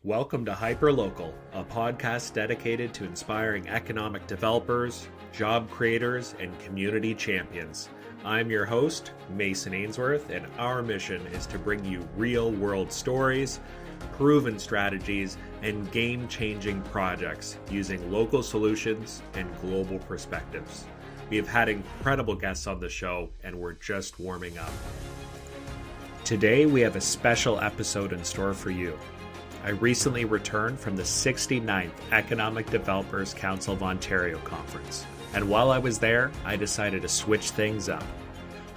Welcome to Hyperlocal, a podcast dedicated to inspiring economic developers, job creators, and community champions. I'm your host, Mason Ainsworth, and our mission is to bring you real-world stories, proven strategies, and game-changing projects using local solutions and global perspectives. We have had incredible guests on the show, and we're just warming up. Today, we have a special episode in store for you. I recently returned from the 69th Economic Developers Council of Ontario Conference, and while I was there, I decided to switch things up.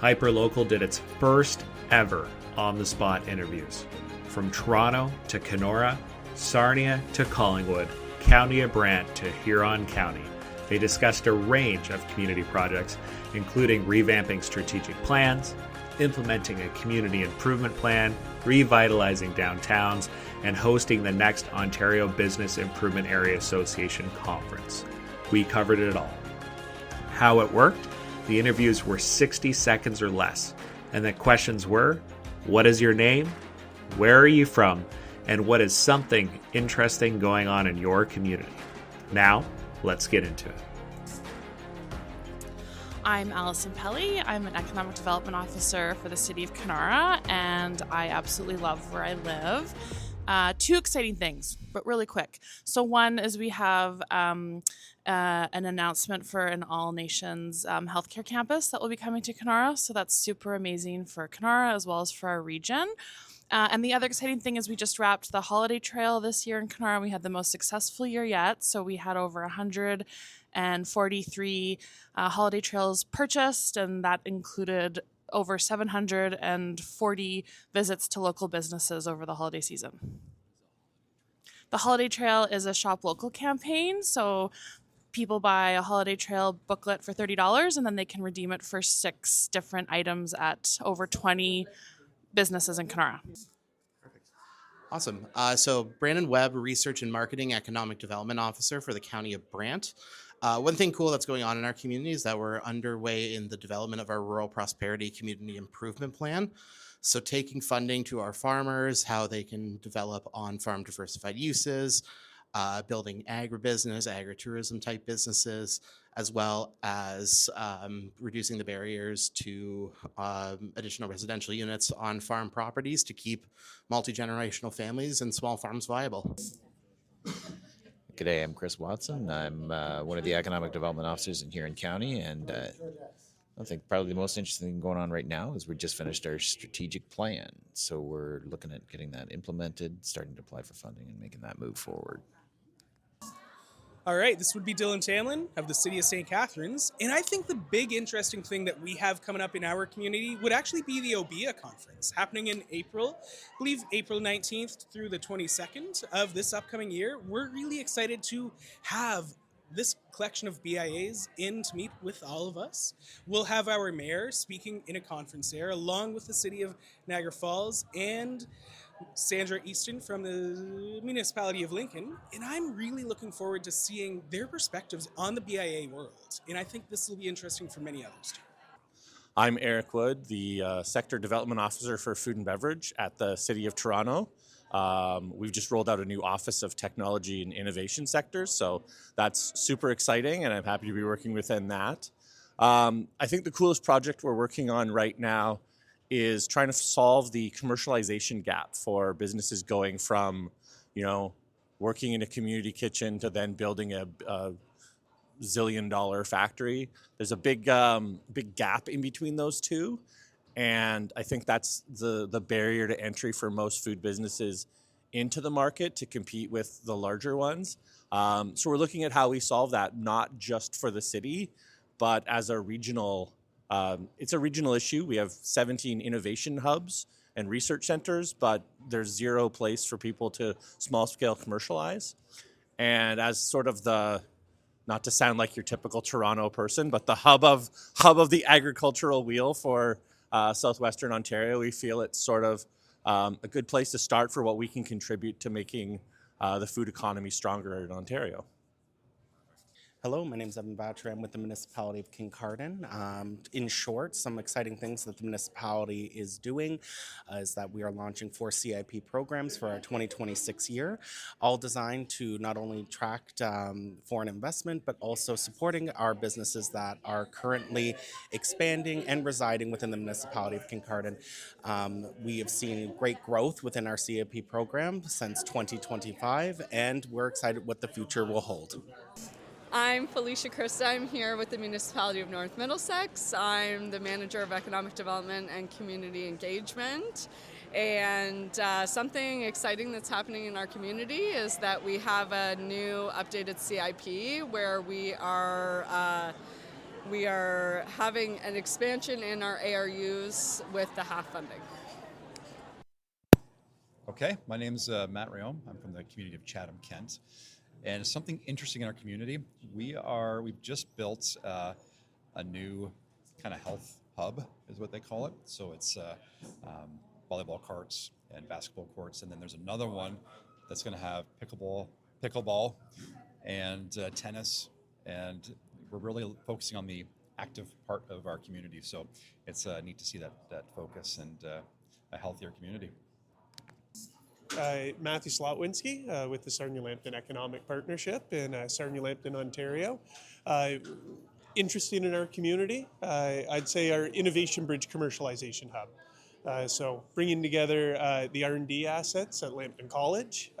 Hyperlocal did its first ever on-the-spot interviews. From Toronto to Kenora, Sarnia to Collingwood, County of Brant to Huron County, they discussed a range of community projects, including revamping strategic plans, implementing a community improvement plan, revitalizing downtowns, and hosting the next Ontario Business Improvement Area Association conference. We covered it all. How it worked? The interviews were 60 seconds or less, and the questions were, what is your name? Where are you from? And what is something interesting going on in your community? Now, let's get into it. I'm Allison Pelly. I'm an Economic Development Officer for the City of Kenora, and I absolutely love where I live. Two exciting things, but really quick. So one is we have an announcement for an all-nations healthcare campus that will be coming to Kenora, so that's super amazing for Kenora as well as for our region. And the other exciting thing is we just wrapped the holiday trail this year in Kenora. We had the most successful year yet, so we had over 143 holiday trails purchased, and that included over 740 visits to local businesses over the holiday season. The Holiday Trail is a shop local campaign, so people buy a Holiday Trail booklet for $30 and then they can redeem it for 6 different items at over 20 businesses in Kenora. Awesome. So Brandon Webb, Research and Marketing Economic Development Officer for the County of Brant. One thing cool that's going on in our community is that we're underway in the development of our Rural Prosperity Community Improvement Plan. So taking funding to our farmers, how they can develop on-farm diversified uses, building agribusiness, agritourism type businesses, as well as reducing the barriers to additional residential units on farm properties to keep multi-generational families and small farms viable. G'day, I'm Chris Watson. I'm one of the economic development officers in Huron County, and I think probably the most interesting thing going on right now is we just finished our strategic plan. So we're looking at getting that implemented, starting to apply for funding, and making that move forward. All right, this would be Dylan Tamlin of the City of St. Catharines, and I think the big interesting thing that we have coming up in our community would actually be the OBIA conference happening in April, I believe April 19th through the 22nd of this upcoming year. We're really excited to have this collection of BIAs in to meet with all of us. We'll have our mayor speaking in a conference there, along with the City of Niagara Falls and Sandra Easton from the municipality of Lincoln, and I'm really looking forward to seeing their perspectives on the BIA world, and I think this will be interesting for many others too. I'm Eric Wood, the Sector Development Officer for Food and Beverage at the City of Toronto. We've just rolled out a new Office of Technology and Innovation Sectors, so that's super exciting, and I'm happy to be working within that. I think the coolest project we're working on right now is trying to solve the commercialization gap for businesses going from, working in a community kitchen to then building a zillion-dollar factory. There's a big gap in between those two, and I think that's the barrier to entry for most food businesses into the market to compete with the larger ones. So we're looking at how we solve that, not just for the city, but as a regional. It's a regional issue. We have 17 innovation hubs and research centers, but there's zero place for people to small-scale commercialize. And as sort of not to sound like your typical Toronto person, but the hub of the agricultural wheel for Southwestern Ontario, we feel it's sort of a good place to start for what we can contribute to making the food economy stronger in Ontario. Hello, my name is Evan Boucher. I'm with the municipality of Kincardine. In short, some exciting things that the municipality is doing is that we are launching 4 CIP programs for our 2026 year, all designed to not only attract foreign investment, but also supporting our businesses that are currently expanding and residing within the municipality of Kincardine. We have seen great growth within our CIP program since 2025, and we're excited what the future will hold. I'm Felicia Christa. I'm here with the Municipality of North Middlesex. I'm the Manager of Economic Development and Community Engagement. And something exciting that's happening in our community is that we have a new updated CIP where we are having an expansion in our ARUs with the half funding. Okay, my name's Matt Rayom. I'm from the community of Chatham, Kent. And something interesting in our community, we've just built a new kind of health hub, is what they call it. So it's volleyball courts and basketball courts, and then there's another one that's going to have pickleball, and tennis, and we're really focusing on the active part of our community. So it's neat to see that focus and a healthier community. Matthew Slotwinski with the Sarnia-Lambton Economic Partnership in Sarnia-Lambton, Ontario. Interested in our community, I'd say our Innovation Bridge Commercialization Hub. So bringing together the R&D assets at Lambton College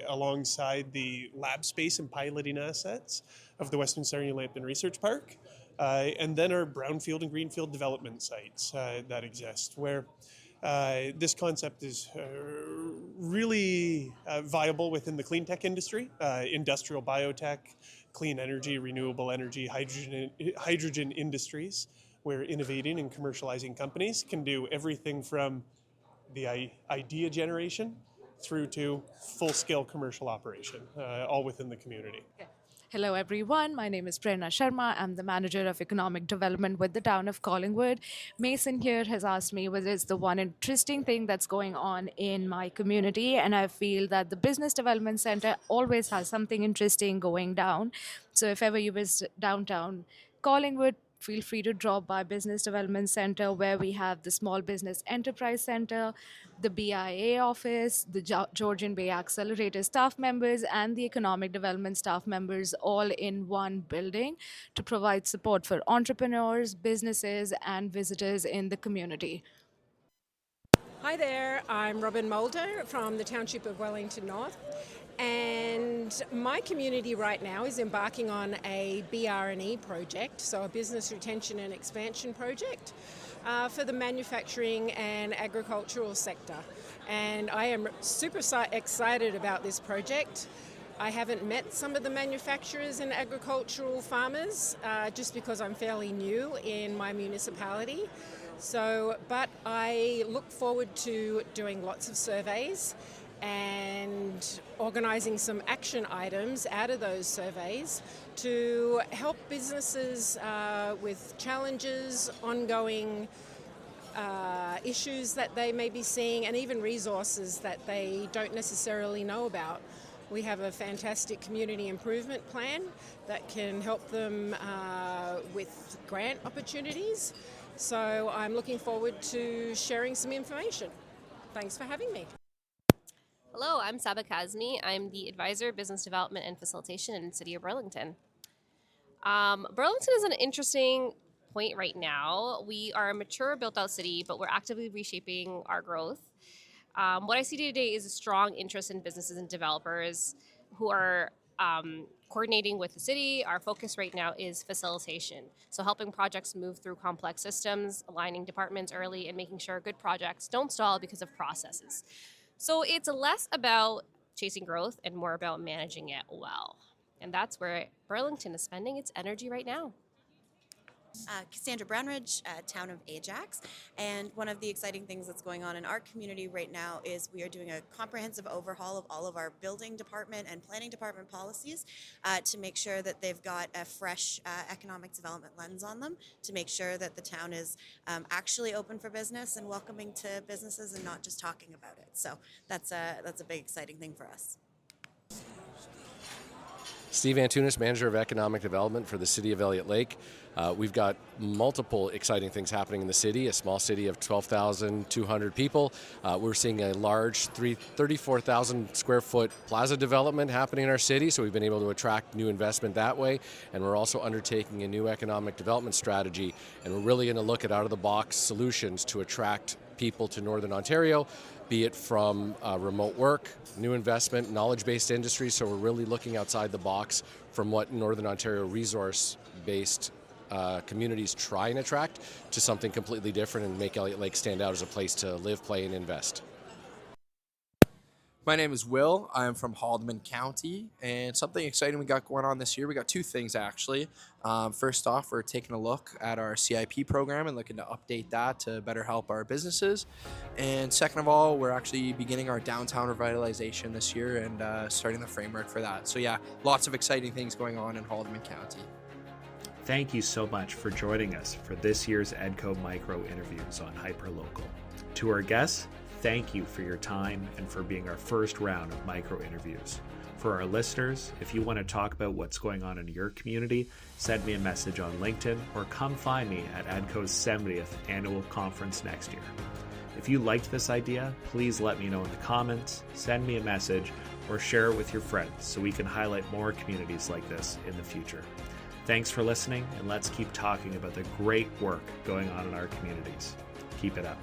alongside the lab space and piloting assets of the Western Sarnia-Lambton Research Park, and then our brownfield and greenfield development sites that exist, where this concept is really viable within the clean tech industry, industrial biotech, clean energy, renewable energy, hydrogen industries, where innovating and commercializing companies can do everything from the idea generation through to full-scale commercial operation, all within the community. Hello everyone, my name is Prerna Sharma. I'm the Manager of Economic Development with the town of Collingwood. Mason here has asked me what is the one interesting thing that's going on in my community, and I feel that the Business Development Center always has something interesting going down. So if ever you visit downtown Collingwood, feel free to drop by Business Development Center, where we have the Small Business Enterprise Center, the BIA office, the Georgian Bay Accelerator staff members, and the Economic Development staff members all in one building to provide support for entrepreneurs, businesses, and visitors in the community. Hi there, I'm Robin Mulder from the Township of Wellington North. And my community right now is embarking on a BR&E project, so a business retention and expansion project for the manufacturing and agricultural sector. And I am super excited about this project. I haven't met some of the manufacturers and agricultural farmers just because I'm fairly new in my municipality. But I look forward to doing lots of surveys and organising some action items out of those surveys to help businesses with challenges, ongoing issues that they may be seeing, and even resources that they don't necessarily know about. We have a fantastic community improvement plan that can help them with grant opportunities. So I'm looking forward to sharing some information. Thanks for having me. Hello, I'm Saba Kazmi. I'm the Advisor, Business Development and Facilitation in the City of Burlington. Burlington is an interesting point right now. We are a mature, built-out city, but we're actively reshaping our growth. What I see today is a strong interest in businesses and developers who are coordinating with the city. Our focus right now is facilitation, so helping projects move through complex systems, aligning departments early, and making sure good projects don't stall because of processes. So it's less about chasing growth and more about managing it well. And that's where Burlington is spending its energy right now. Cassandra Brownridge, town of Ajax, and one of the exciting things that's going on in our community right now is we are doing a comprehensive overhaul of all of our building department and planning department policies to make sure that they've got a fresh economic development lens on them, to make sure that the town is actually open for business and welcoming to businesses and not just talking about it. So that's a big exciting thing for us. Steve Antunes, Manager of Economic Development for the City of Elliott Lake. We've got multiple exciting things happening in the city, a small city of 12,200 people. We're seeing a large 34,000 square foot plaza development happening in our city, so we've been able to attract new investment that way. And we're also undertaking a new economic development strategy, and we're really going to look at out-of-the-box solutions to attract people to Northern Ontario, be it from remote work, new investment, knowledge-based industries. So we're really looking outside the box from what Northern Ontario resource-based communities try and attract to something completely different and make Elliott Lake stand out as a place to live, play, and invest. My name is Will. I'm from Haldeman County, and something exciting we got going on this year. We got two things, actually. First off, we're taking a look at our CIP program and looking to update that to better help our businesses. And second of all, we're actually beginning our downtown revitalization this year and starting the framework for that. So yeah, lots of exciting things going on in Haldeman County. Thank you so much for joining us for this year's EDCO Micro Interviews on Hyperlocal. To our guests, thank you for your time and for being our first round of micro interviews. For our listeners, if you want to talk about what's going on in your community, send me a message on LinkedIn or come find me at EDCO's 70th annual conference next year. If you liked this idea, please let me know in the comments, send me a message, or share it with your friends so we can highlight more communities like this in the future. Thanks for listening, and let's keep talking about the great work going on in our communities. Keep it up.